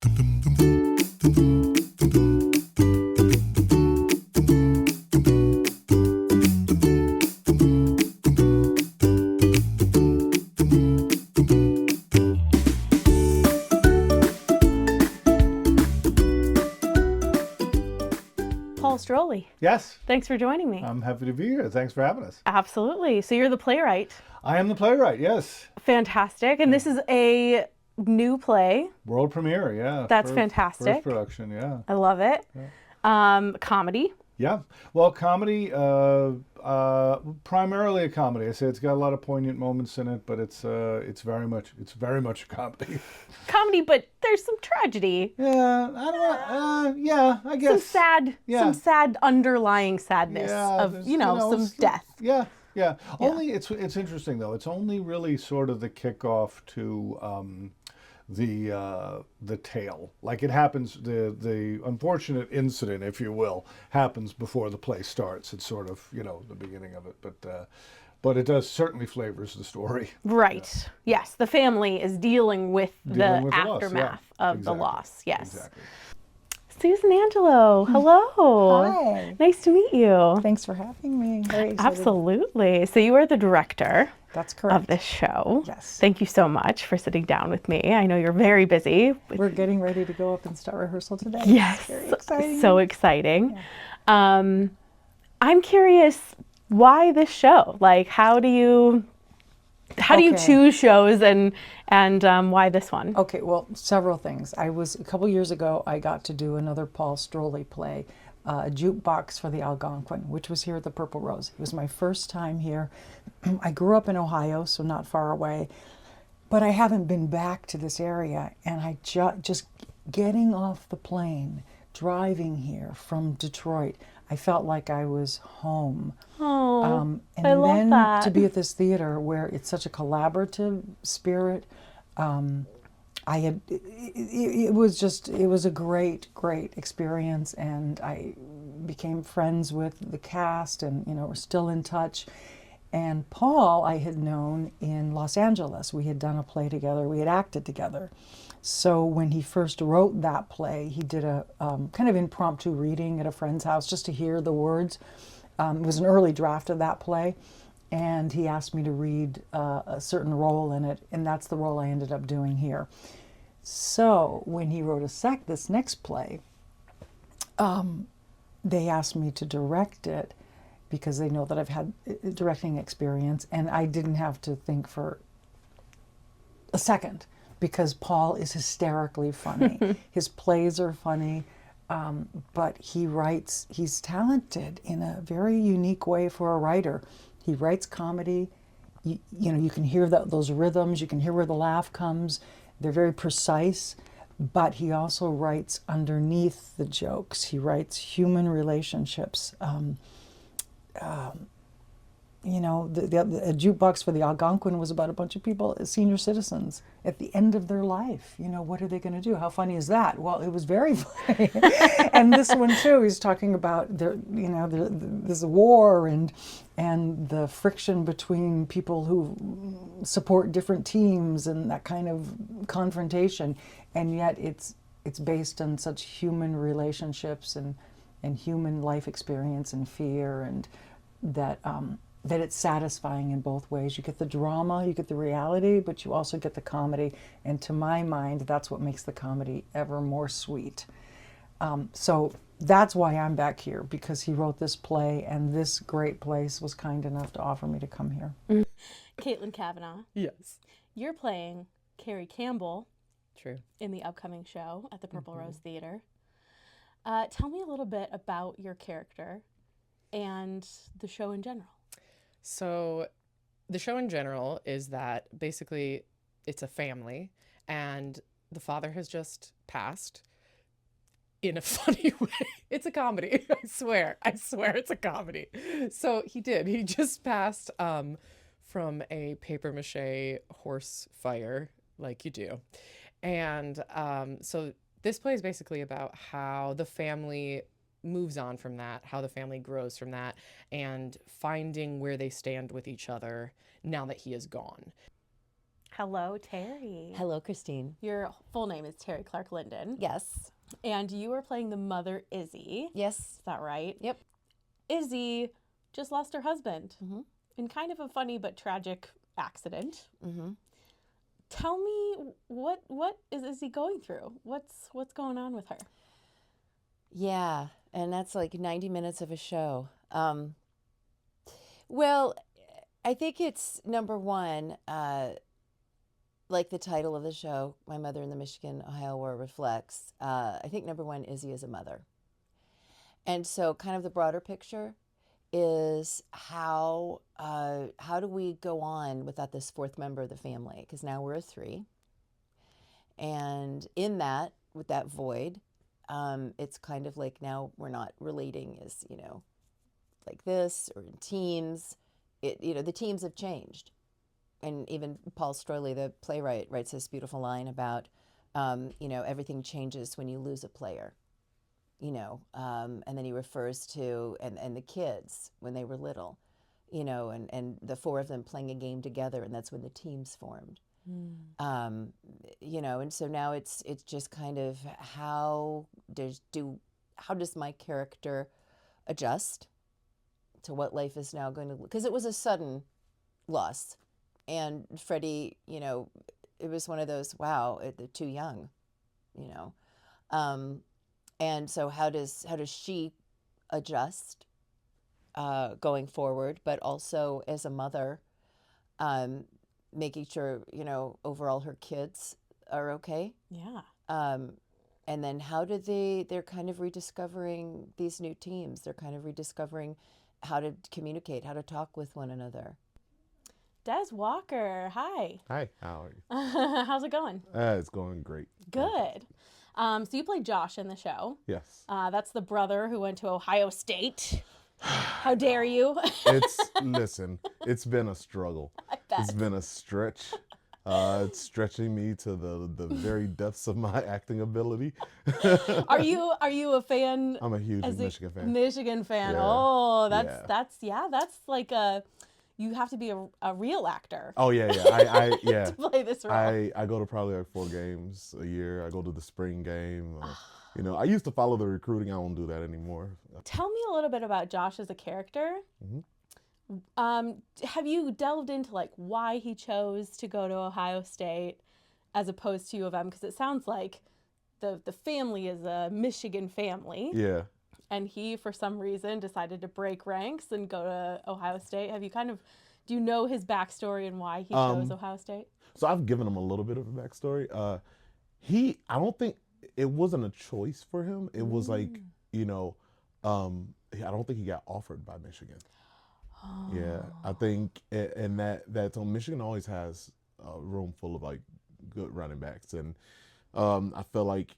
Paul Stroley. Yes. Thanks for joining me. I'm happy to be here. Thanks for having us. Absolutely. So you're the playwright. I am the playwright, yes. Fantastic. And this is a new play. World premiere, yeah. That's fantastic. First production, yeah. I love it. Comedy. Yeah. Well, comedy, primarily a comedy. I say it's got a lot of poignant moments in it, but it's very much a comedy. Comedy, but there's some tragedy. Yeah, I don't know. Yeah, I guess. Some sad underlying sadness of some death. Yeah. Only it's interesting though. It's only really sort of the kickoff to the tale. Like it happens, the unfortunate incident, if you will, happens before the play starts. It's sort of the beginning of it, but it does certainly flavors the story. Right. Yeah. Yes. The family is dealing with the aftermath of the loss. Yes. Exactly. Susan Angelo, hello. Hi. Nice to meet you. Thanks for having me. Very excited. Absolutely. So you are the director. That's correct. Of this show. Yes. Thank you so much for sitting down with me. I know you're very busy. We're getting ready to go up and start rehearsal today. Yes. It's very exciting. So exciting. Yeah. I'm curious, why this show? Like, how do you choose shows and why this one? Okay, well, several things. A couple years ago, I got to do another Paul Stroley play, a jukebox for the Algonquin, which was here at the Purple Rose. It was my first time here. I grew up in Ohio, so not far away, but I haven't been back to this area, and I just getting off the plane, driving here from Detroit, I felt like I was home. Oh, and I love then that. to be at this theater where it's such a collaborative spirit, it was a great experience, and I became friends with the cast, and we're still in touch. And Paul I had known in Los Angeles. We had done a play together. We had acted together. So when he first wrote that play, he did a kind of impromptu reading at a friend's house just to hear the words. It was an early draft of that play, and he asked me to read a certain role in it, and that's the role I ended up doing here. So when he wrote this next play, they asked me to direct it because they know that I've had directing experience, and I didn't have to think for a second because Paul is hysterically funny. His plays are funny, but he's talented in a very unique way for a writer. He writes comedy. You can hear those rhythms, you can hear where the laugh comes. They're very precise, but he also writes underneath the jokes. He writes human relationships. The jukebox for the Algonquin was about a bunch of people, senior citizens, at the end of their life. What are they going to do? How funny is that? Well, it was very funny. And this one too, he's talking about this war and the friction between people who support different teams and that kind of confrontation. And yet it's based on such human relationships and human life experience and fear, and that it's satisfying in both ways. You get the drama, you get the reality, but you also get the comedy. And to my mind, that's what makes the comedy ever more sweet. So that's why I'm back here, because he wrote this play, and this great place was kind enough to offer me to come here. Caitlin Kavanaugh. Yes. You're playing Carrie Campbell. True. In the upcoming show at the Purple Rose Theater. Tell me a little bit about your character and the show in general. So the show in general is that basically it's a family, and the father has just passed in a funny way. It's a comedy. I swear it's a comedy. So he just passed from a paper mache horse fire, like you do. And so this play is basically about how the family moves on from that, how the family grows from that, and finding where they stand with each other now that he is gone. Hello, Terry. Hello, Christine. Your full name is Terry Clark Linden. Yes. And you are playing the mother, Izzy. Yes. Is that right? Yep. Izzy just lost her husband in kind of a funny but tragic accident. Tell me, what is Izzy going through? What's going on with her? Yeah, and that's like 90 minutes of a show. Well, I think it's number one, like the title of the show, My Mother in the Michigan-Ohio War reflects. I think number one, Izzy is a mother. And so kind of the broader picture is how do we go on without this fourth member of the family? Because now we're a three. And in that, with that void, it's kind of like now we're not relating as, like this or in teams. The teams have changed. And even Paul Strolley, the playwright, writes this beautiful line about, everything changes when you lose a player. And then he refers to, and the kids when they were little, and the four of them playing a game together, and that's when the teams formed. And so now it's just kind of how does my character adjust to what life is now going to, because it was a sudden loss, and Freddie, it was one of those, wow, they're too young, and so how does she adjust going forward, but also as a mother, making sure, overall her kids are okay. Yeah. And then how do they're kind of rediscovering these new teams. They're kind of rediscovering how to communicate, how to talk with one another. Des Walker, hi. Hi, how are you? How's it going? It's going great. Good. So you played Josh in the show. Yes. That's the brother who went to Ohio State. How dare you? Listen, it's been a struggle. I bet. It's been a stretch. It's stretching me to the very depths of my acting ability. Are you a fan? I'm a huge Michigan fan. Michigan fan. Yeah. Oh, that's like you have to be a real actor. Oh yeah. To play this role. I go to probably like 4 games a year. I go to the spring game. I used to follow the recruiting. I don't do that anymore. Tell me a little bit about Josh as a character. Have you delved into like why he chose to go to Ohio State as opposed to U of M? Because it sounds like the family is a Michigan family. Yeah. And he, for some reason, decided to break ranks and go to Ohio State. Do you know his backstory and why he chose Ohio State? So I've given him a little bit of a backstory. I don't think it wasn't a choice for him. It was like, I don't think he got offered by Michigan. Oh. Yeah, I think, and so Michigan always has a room full of like good running backs, and I feel like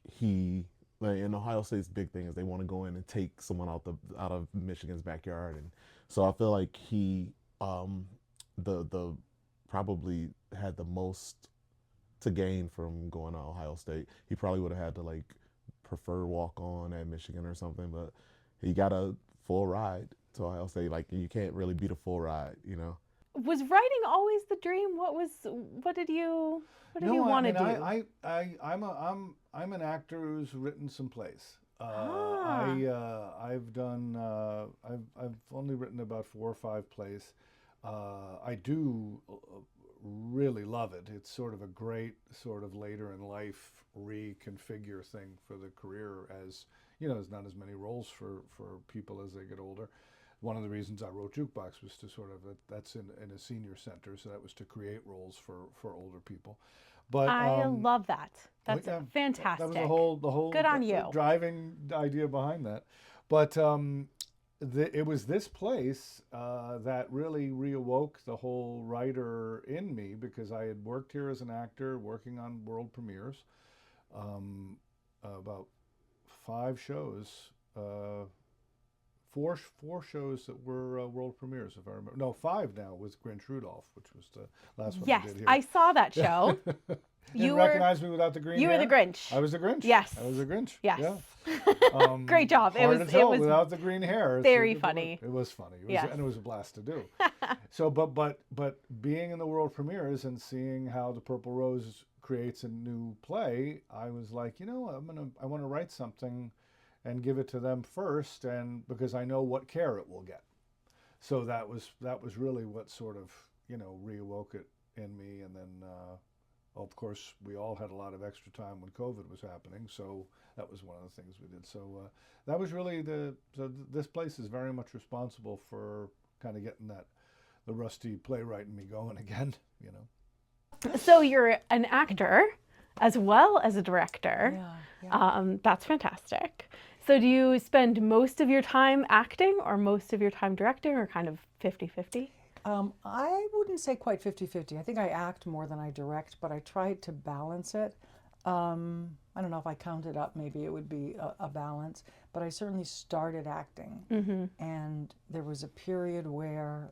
in Ohio State's big thing is they want to go in and take someone out of Michigan's backyard, and so I feel like he the probably had the most to gain from going to Ohio State. He probably would have had to like prefer walk on at Michigan or something, but he got a full ride to Ohio State. Like you can't really beat a full ride, Was writing always the dream? What did you want to do? I'm an actor who's written some plays. I've only written about 4 or 5 plays. I do really love it. It's sort of a great sort of later in life reconfigure thing for the career, as there's not as many roles for people as they get older. One of the reasons I wrote Jukebox was to sort of, that's in a senior center, so that was to create roles for older people. But I love that. That's fantastic. That was the whole good on you. Driving idea behind that. But it was this place that really reawoke the whole writer in me, because I had worked here as an actor, working on world premieres, about 5 shows. 4 shows that were world premieres, if I remember. No, 5 now with Grinch Rudolph, which was the last one I did here. Yes, I saw that show. You were recognize me without the green you hair? were the Grinch. I was the Grinch. Yes. I was the Grinch. Yes. Yeah. Great job. Hard to tell without the green hair. very funny. It was funny. Yes. And it was a blast to do. So, but being in the world premieres and seeing how the Purple Rose creates a new play, I was like, I want to write something and give it to them first, and because I know what care it will get. So that was really what sort of reawoke it in me, and then. Of course, we all had a lot of extra time when COVID was happening, so that was one of the things we did. So that was really this place is very much responsible for kind of getting the rusty playwright in me going again, So you're an actor as well as a director. Yeah. That's fantastic. So do you spend most of your time acting or most of your time directing, or kind of 50-50? I wouldn't say quite 50-50. I think I act more than I direct, but I tried to balance it. I don't know if I counted up, maybe it would be a balance, but I certainly started acting. And there was a period where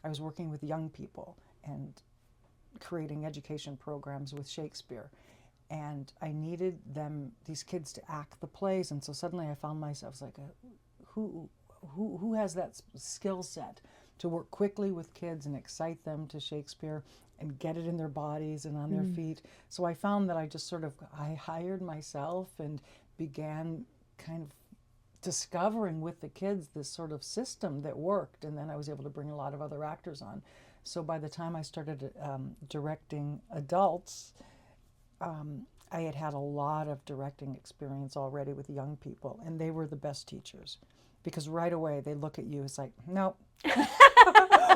I was working with young people and creating education programs with Shakespeare. And I needed these kids to act the plays. And so suddenly I found myself like, who has that skill set to work quickly with kids and excite them to Shakespeare and get it in their bodies and on their feet. So I found that I hired myself and began kind of discovering with the kids this sort of system that worked. And then I was able to bring a lot of other actors on. So by the time I started directing adults, I had a lot of directing experience already with young people, and they were the best teachers. Because right away they look at you, it's like, nope.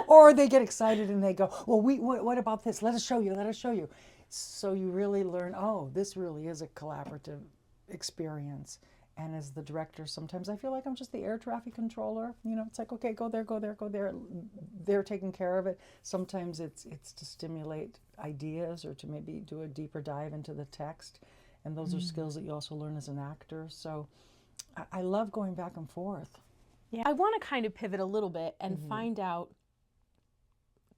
Or they get excited and they go, well, what about this? Let us show you. So you really learn, this really is a collaborative experience. And as the director, sometimes I feel like I'm just the air traffic controller. It's like, okay, go there. They're taking care of it. Sometimes it's to stimulate ideas or to maybe do a deeper dive into the text. And those are skills that you also learn as an actor. So I love going back and forth. Yeah, I want to kind of pivot a little bit and find out,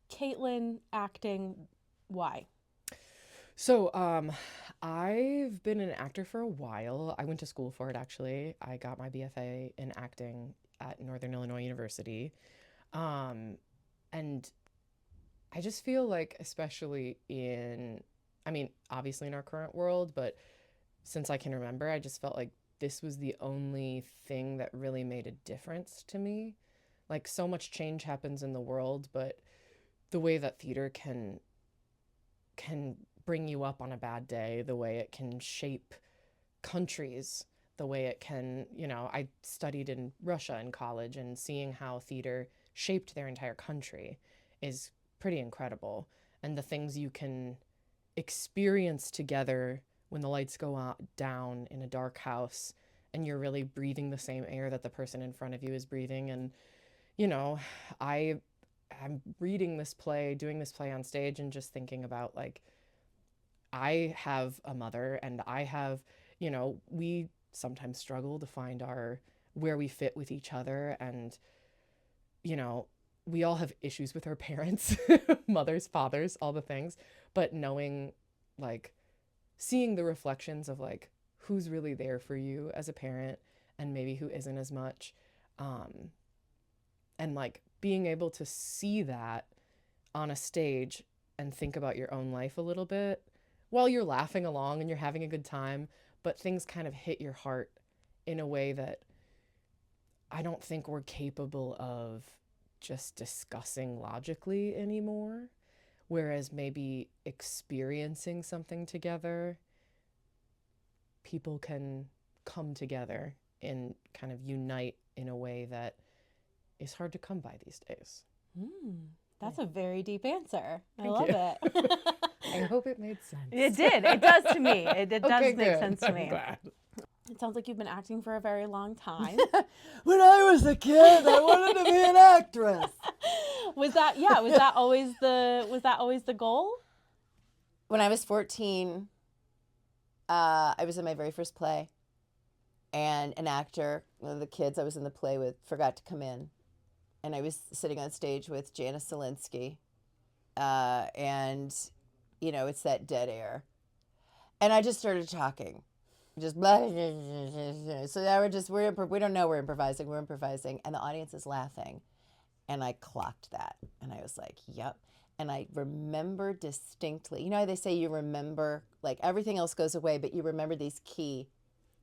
Caitlin, acting, why? So, I've been an actor for a while. I went to school for it, actually. I got my BFA in acting at Northern Illinois University. And I just feel like, especially obviously in our current world, but since I can remember, I just felt like this was the only thing that really made a difference to me. Like, so much change happens in the world, but the way that theater can bring you up on a bad day, the way it can shape countries, the way it can, I studied in Russia in college, and seeing how theater shaped their entire country is pretty incredible. And the things you can experience together when the lights go down in a dark house and you're really breathing the same air that the person in front of you is breathing. And, I'm reading this play, doing this play on stage, and just thinking about, like, I have a mother, and I have, we sometimes struggle to find where we fit with each other. And, we all have issues with our parents, mothers, fathers, all the things, but knowing, like, seeing the reflections of, like, who's really there for you as a parent and maybe who isn't as much. And, like, being able to see that on a stage and think about your own life a little bit while you're laughing along and you're having a good time, but things kind of hit your heart in a way that I don't think we're capable of just discussing logically anymore. Whereas maybe experiencing something together, people can come together and kind of unite in a way that is hard to come by these days. That's a very deep answer. I Thank love you. it. I hope it made sense. It did. It does to me. It does Okay, make good. sense to I'm me. glad. It sounds like you've been acting for a very long time. When I was a kid, I wanted to be an actress. Was that always the goal? When I was 14, I was in my very first play, and an actor, one of the kids I was in the play with, forgot to come in. And I was sitting on stage with Janice Zielinski, and it's that dead air. And I just started talking. Just blah, blah, blah, blah, blah. So now we don't know we're improvising. We're improvising. And the audience is laughing. And I clocked that. And I was like, yep. And I remember distinctly, how they say you remember, like everything else goes away, but you remember these key,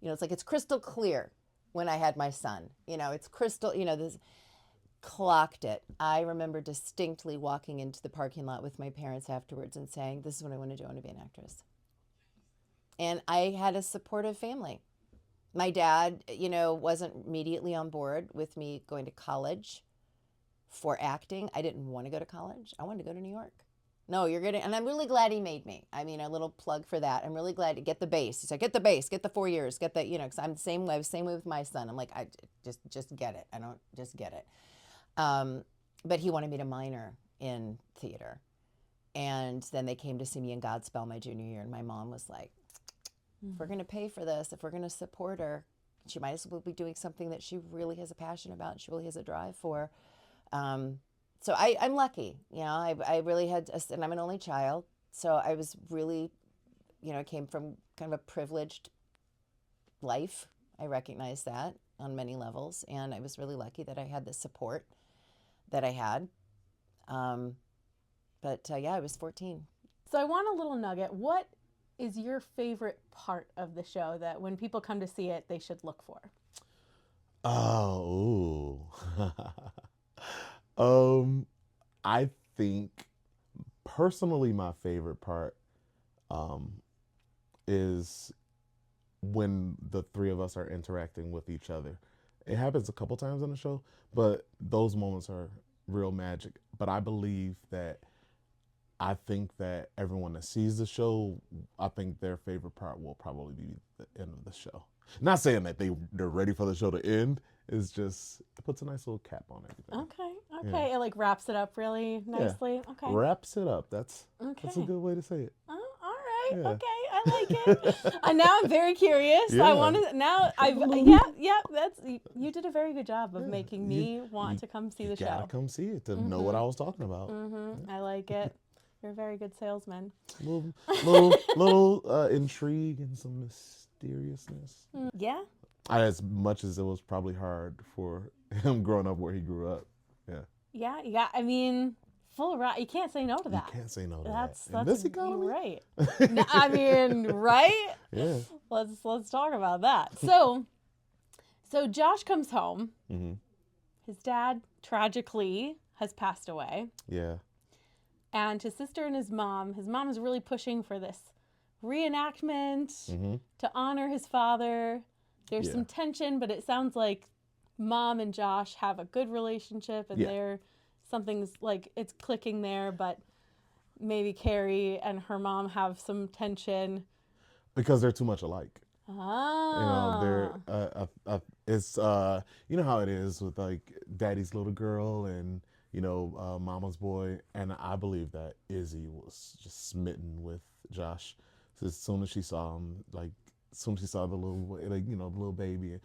it's like it's crystal clear when I had my son. It's crystal, this clocked it. I remember distinctly walking into the parking lot with my parents afterwards and saying, this is what I want to do. I want to be an actress. And I had a supportive family. My dad, wasn't immediately on board with me going to college for acting. I didn't want to go to college. I wanted to go to New York. No, and I'm really glad he made me. I mean, a little plug for that. I'm really glad to get the base. He said, get the base, get the 4 years, get the, because I'm the same way with my son. I'm like, I just get it. I don't just get it. But he wanted me to minor in theater. And then they came to see me in Godspell my junior year. And my mom was like, if we're going to pay for this, if we're going to support her, she might as well be doing something that she really has a passion about and she really has a drive for. So I'm lucky, I really had, and I'm an only child. So I was really, I came from kind of a privileged life. I recognize that on many levels. And I was really lucky that I had the support that I had. But I was 14. So I want a little nugget. What is your favorite part of the show that when people come to see it, they should look for? Oh, I think personally my favorite part is when the three of us are interacting with each other. It happens a couple times on the show, but those moments are real magic. But I think that everyone that sees the show, I think their favorite part will probably be the end of the show. Not saying that they're ready for the show to end. It's just, it puts a nice little cap on everything. Okay. Yeah. It like wraps it up really nicely. Yeah. Okay. Wraps it up. That's a good way to say it. Oh, all right. Yeah. Okay. I like it. And now I'm very curious. Yeah. I want to now. That's you did a very good job of making me want to come see the show. You gotta come see it to know what I was talking about. I like it. You're a very good salesman. Little intrigue and some mysteriousness. Yeah. As much as it was probably hard for him growing up where he grew up. Yeah. Yeah. I mean, full right. You can't say no to that. You can't say no to that's that. In this economy? Right. No, I mean, right? Yeah. Let's talk about that. So Josh comes home. Mm-hmm. His dad tragically has passed away. Yeah. And his sister and his mom is really pushing for this reenactment to honor his father. There's some tension, but it sounds like mom and Josh have a good relationship and something's like it's clicking there, but maybe Carrie and her mom have some tension. Because they're too much alike. Ah. They're it's you know how it is with like daddy's little girl and mama's boy, and I believe that Izzy was just smitten with Josh. So as soon as she saw him, as soon as she saw the little the little baby,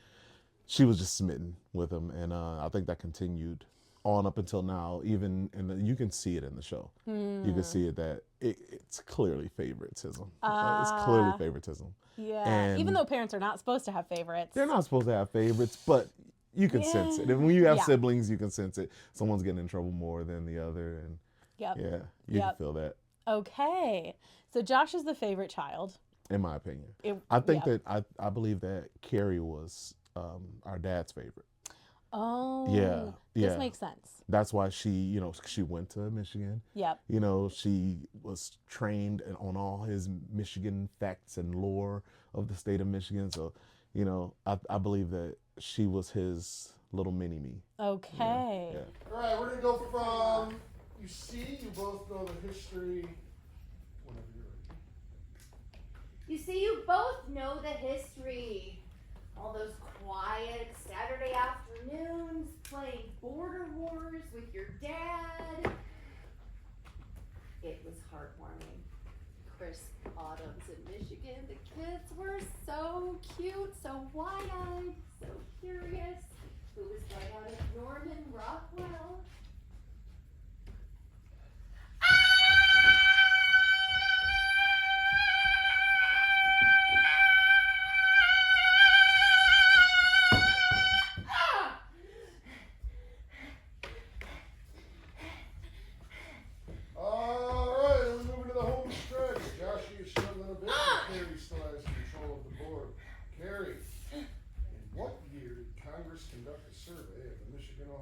she was just smitten with him, and I think that continued on up until now. Even you can see it in the show. You can see it that it's clearly favoritism. It's clearly favoritism. Yeah. And even though parents are not supposed to have favorites. They're not supposed to have favorites, but you can sense it. And when you have siblings, you can sense it. Someone's getting in trouble more than the other, and you can feel that. Okay, so Josh is the favorite child. In my opinion, I think that I believe that Carrie was our dad's favorite. Oh, yeah. This makes sense. That's why she went to Michigan. Yep. She was trained on all his Michigan facts and lore of the state of Michigan. So, I believe that she was his little mini-me. Okay. Yeah. All right, we're gonna go from you both know the history. Whenever you're ready. You see, you both know the history. All those quiet Saturday afternoons playing border wars with your dad. It was heartwarming. Crisp autumns in Michigan. The kids were so cute, so wide-eyed, so curious. It was right out of Norman Rockwell.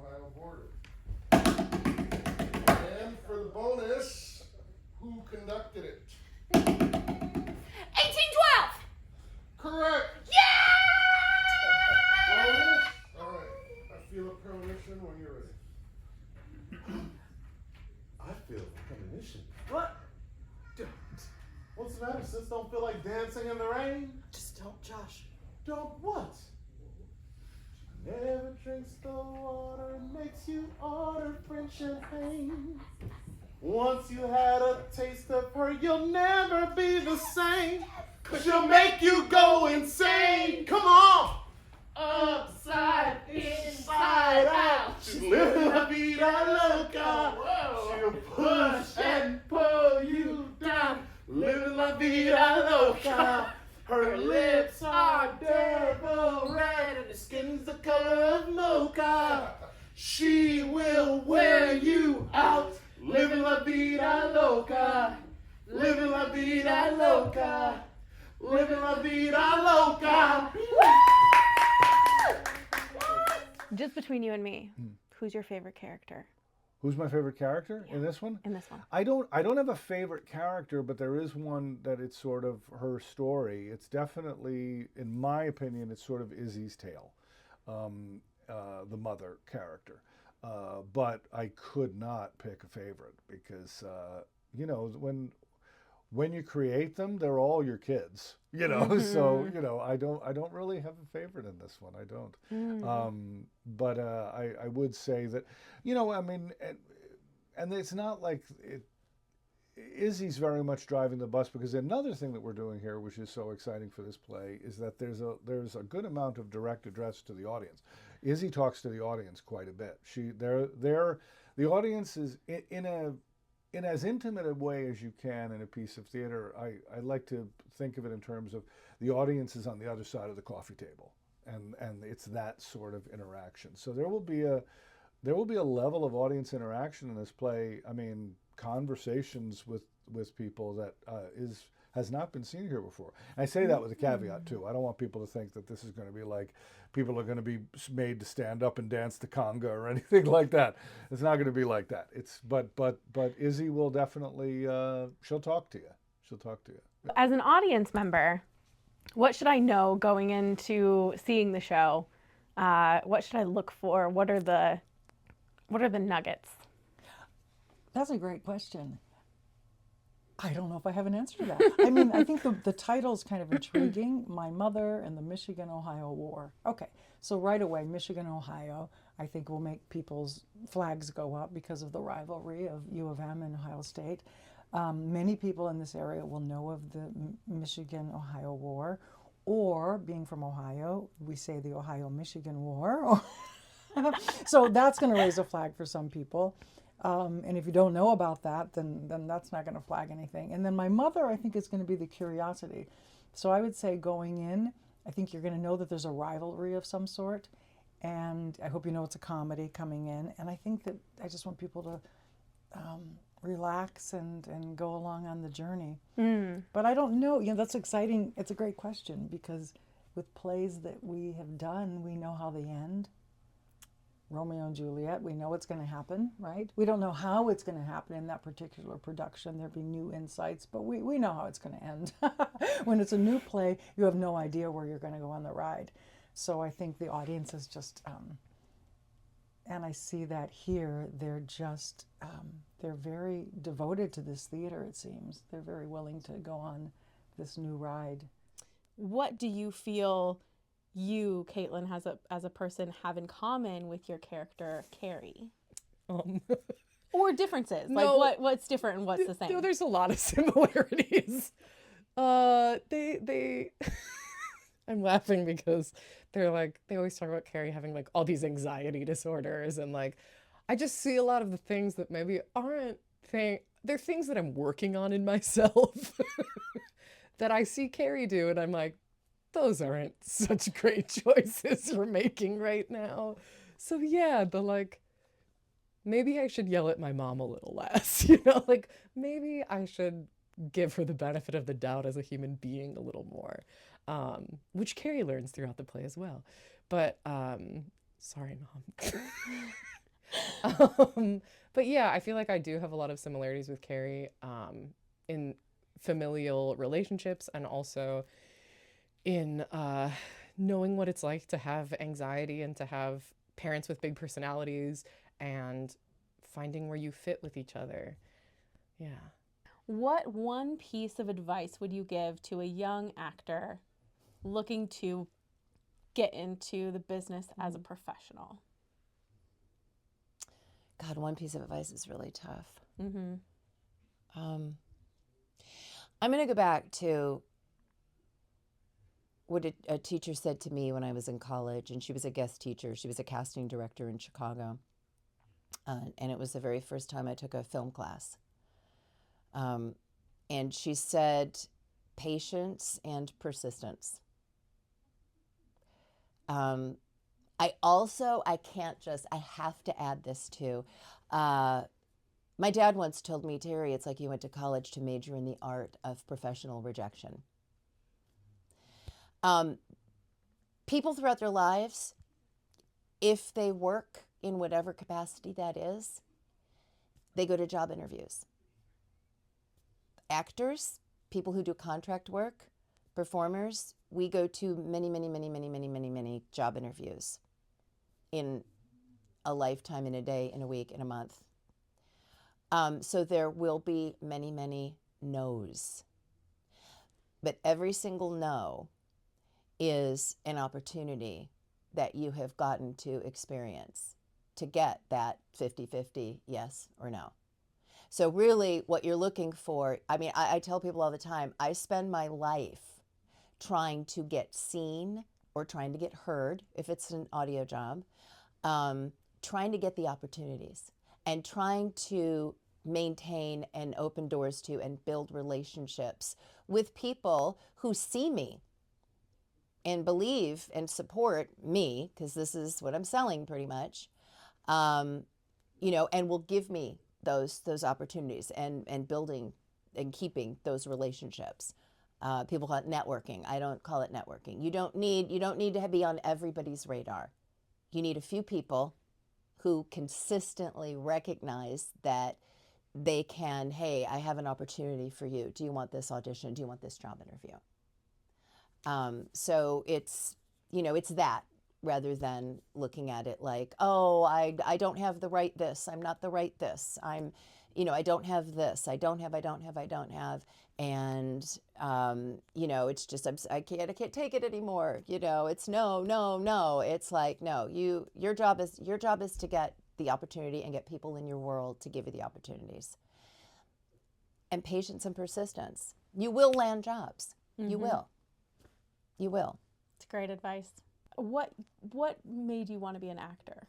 Michigan-Ohio border. And for the bonus, who conducted it? 1812! Correct! Yeah! Bonus? All right. I feel a premonition when you're ready. I feel a premonition. What? What's the matter, sis? Don't feel like dancing in the rain? Just don't, Josh. Don't what? Never drinks the water, makes you order French champagne. Once you had a taste of her, you'll never be the same. Cause she'll make you go insane. Come on! Upside, inside out. She's living la vida loca. She'll push and pull you down. Living la vida loca. Her lips are devil red and her skin's the color of mocha. She will wear you out. Living la vida loca. Living la vida loca. Living la vida loca. Just between you and me, who's your favorite character Who's my favorite character in this one? in this one? I don't have a favorite character, but there is one that it's sort of her story. It's definitely, in my opinion, it's sort of Izzy's tale, the mother character. But I could not pick a favorite because you know, when you create them, they're all your kids. You know, so you know, I don't really have a favorite in this one. I don't. But I would say that, you know, I mean, and it's not like Izzy's very much driving the bus, because another thing that we're doing here, which is so exciting for this play, is that there's a good amount of direct address to the audience. Izzy talks to the audience quite a bit. The audience is in as intimate a way as you can in a piece of theater. I like to think of it in terms of the audience is on the other side of the coffee table, and it's that sort of interaction. So there will be a level of audience interaction in this play. I mean, conversations with people that has not been seen here before. And I say that with a caveat too. I don't want people to think that this is going to be like people are going to be made to stand up and dance the conga or anything like that. It's not going to be like that. But Izzy will definitely she'll talk to you. She'll talk to you. As an audience member, what should I know going into seeing the show? What should I look for? What are the nuggets? That's a great question. I don't know if I have an answer to that. I mean, I think the title's kind of intriguing. My Mother and the Michigan-Ohio War. Okay, so right away, Michigan-Ohio, I think will make people's flags go up because of the rivalry of U of M and Ohio State. Many people in this area will know of the Michigan-Ohio War, or being from Ohio, we say the Ohio-Michigan War. So that's going to raise a flag for some people. And if you don't know about that, then that's not going to flag anything. And then My Mother, I think, is going to be the curiosity. So I would say going in, I think you're going to know that there's a rivalry of some sort. And I hope you know it's a comedy coming in. And I think that I just want people to relax and go along on the journey. But I don't know. You know, that's exciting. It's a great question, because with plays that we have done, we know how they end. Romeo and Juliet, we know what's going to happen, right? We don't know how it's going to happen in that particular production. There'll be new insights, but we know how it's going to end. When it's a new play, you have no idea where you're going to go on the ride. So I think the audience is just, and I see that here, they're just, they're very devoted to this theater, it seems. They're very willing to go on this new ride. What do you feel you, Caitlin, as a person have in common with your character, Carrie? Or differences? No. Like what's different and what's the same? No, there's a lot of similarities. They I'm laughing because they're like, they always talk about Carrie having like all these anxiety disorders, and like I just see a lot of the things that maybe they're things that I'm working on in myself that I see Carrie do, and I'm like, those aren't such great choices we're making right now. So yeah, maybe I should yell at my mom a little less, you know, like maybe I should give her the benefit of the doubt as a human being a little more, which Carrie learns throughout the play as well. But sorry, Mom. But yeah, I feel like I do have a lot of similarities with Carrie in familial relationships and also in knowing what it's like to have anxiety and to have parents with big personalities and finding where you fit with each other. Yeah. What one piece of advice would you give to a young actor looking to get into the business as a professional? God, one piece of advice is really tough. Mm-hmm. I'm going to go back to what a teacher said to me when I was in college, and she was a guest teacher. She was a casting director in Chicago. And it was the very first time I took a film class. And she said, patience and persistence. I have to add this too. My dad once told me, Terry, it's like you went to college to major in the art of professional rejection. People throughout their lives, if they work in whatever capacity that is, they go to job interviews. Actors, people who do contract work, performers, we go to many job interviews in a lifetime, in a day, in a week, in a month. So there will be many no's. But every single no is an opportunity that you have gotten to experience to get that 50-50 yes or no. So really what you're looking for, I tell people all the time, I spend my life trying to get seen or trying to get heard, if it's an audio job, trying to get the opportunities and trying to maintain and open doors to and build relationships with people who see me and believe and support me, because this is what I'm selling pretty much, and will give me those opportunities and building and keeping those relationships. People call it networking. I don't call it networking. You don't need to be on everybody's radar. You need a few people who consistently recognize that they can, hey, I have an opportunity for you. Do you want this audition? Do you want this job interview? So it's that, rather than looking at it like, oh, I don't have the right this, I'm not the right this, I don't have this, I don't have, and it's just, I can't take it anymore. It's no. It's like, no, your job is to get the opportunity and get people in your world to give you the opportunities. And patience and persistence. You will land jobs. Mm-hmm. You will. It's great advice. What made you want to be an actor?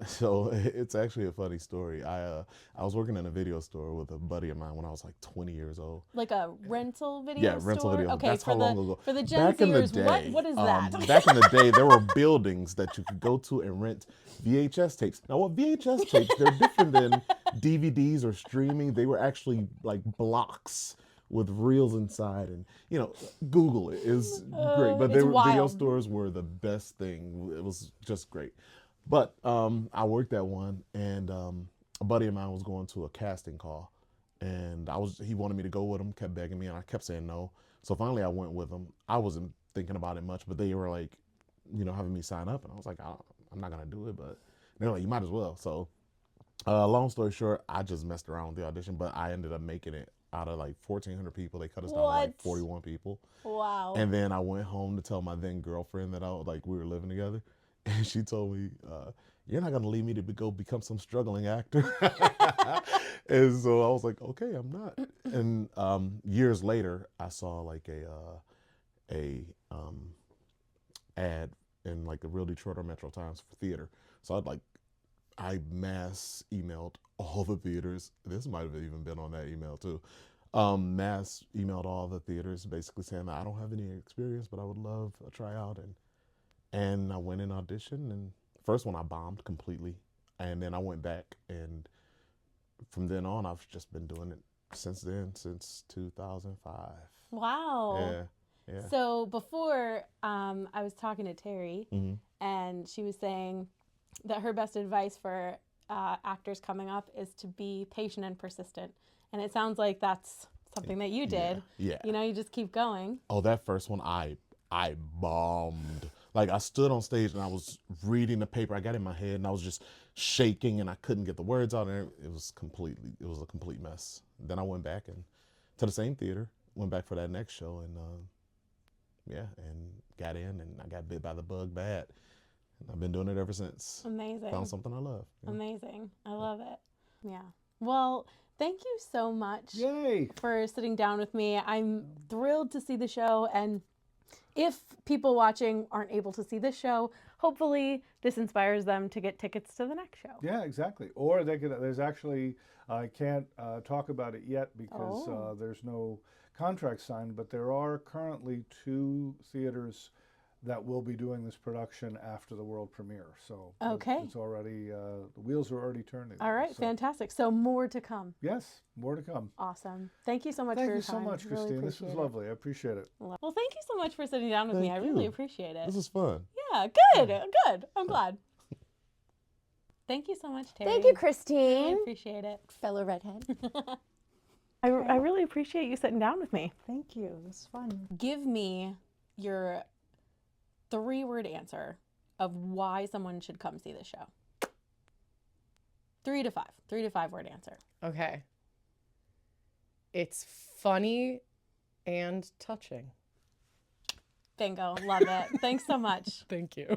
So it's actually a funny story. I was working in a video store with a buddy of mine when I was like 20 years old. Like a rental video store? Yeah, rental video. Okay, that's how long ago. For the Gen Zers, what is that? Back in the day, there were buildings that you could go to and rent VHS tapes. Now, what VHS tapes, they're different than DVDs or streaming. They were actually like blocks with reels inside, and Google it. Is great. But video stores were the best thing. It was just great. But I worked at one, and a buddy of mine was going to a casting call, and he wanted me to go with him, kept begging me, and I kept saying no. So finally I went with him. I wasn't thinking about it much, but they were like, having me sign up, and I was like, I'm not gonna do it, but they're like, you might as well. So long story short, I just messed around with the audition, but I ended up making it. Out of like 1,400 people, they cut us down to like 41 people. Wow. And then I went home to tell my then girlfriend that we were living together. And she told me, you're not going to leave me to go become some struggling actor. And so I was like, okay, I'm not. And years later, I saw like a ad in like the Real Detroit or Metro Times for theater. So I mass emailed all the theaters. This might have even been on that email too. Mass emailed all the theaters basically saying that I don't have any experience, but I would love a tryout. And I went and auditioned, and first one I bombed completely. And then I went back, and from then on, I've just been doing it since 2005. Wow. Yeah. So before, I was talking to Terry, and she was saying that her best advice for actors coming up is to be patient and persistent. And it sounds like that's something that you did. Yeah. You know, you just keep going. Oh, that first one, I bombed. Like, I stood on stage and I was reading the paper. I got it in my head and I was just shaking and I couldn't get the words out. And it was a complete mess. Then I went back and to the same theater, went back for that next show, and and got in, and I got bit by the bug bad. And I've been doing it ever since. Amazing. Found something I love. Yeah. Amazing. I love it. Yeah. Well, thank you so much Yay! for sitting down with me. I'm thrilled to see the show, and if people watching aren't able to see this show, hopefully this inspires them to get tickets to the next show. Yeah, exactly. Or they could. There's actually, I can't talk about it yet because there's no contract signed, but there are currently 2 theaters that will be doing this production after the world premiere. So Okay. it's already, the wheels are already turning. All right, So, fantastic. So more to come. yes, more to come. Awesome. Thank you so much Thank for your you so time. much, Really Christine. This was appreciate it. lovely. I appreciate it. Well, thank you so much for sitting down with me. I Thank really you. appreciate it. This is fun. Yeah, good. Good. I'm glad. Thank you so much, Terry. Thank you, I Christine. appreciate it. Fellow redhead. I really appreciate you sitting down with me. Thank you. It was fun. Give me your 3-word answer of why someone should come see this show. 3 to 5. 3 to 5 word answer. Okay. It's funny and touching. Bingo. Love it. Thanks so much. Thank you.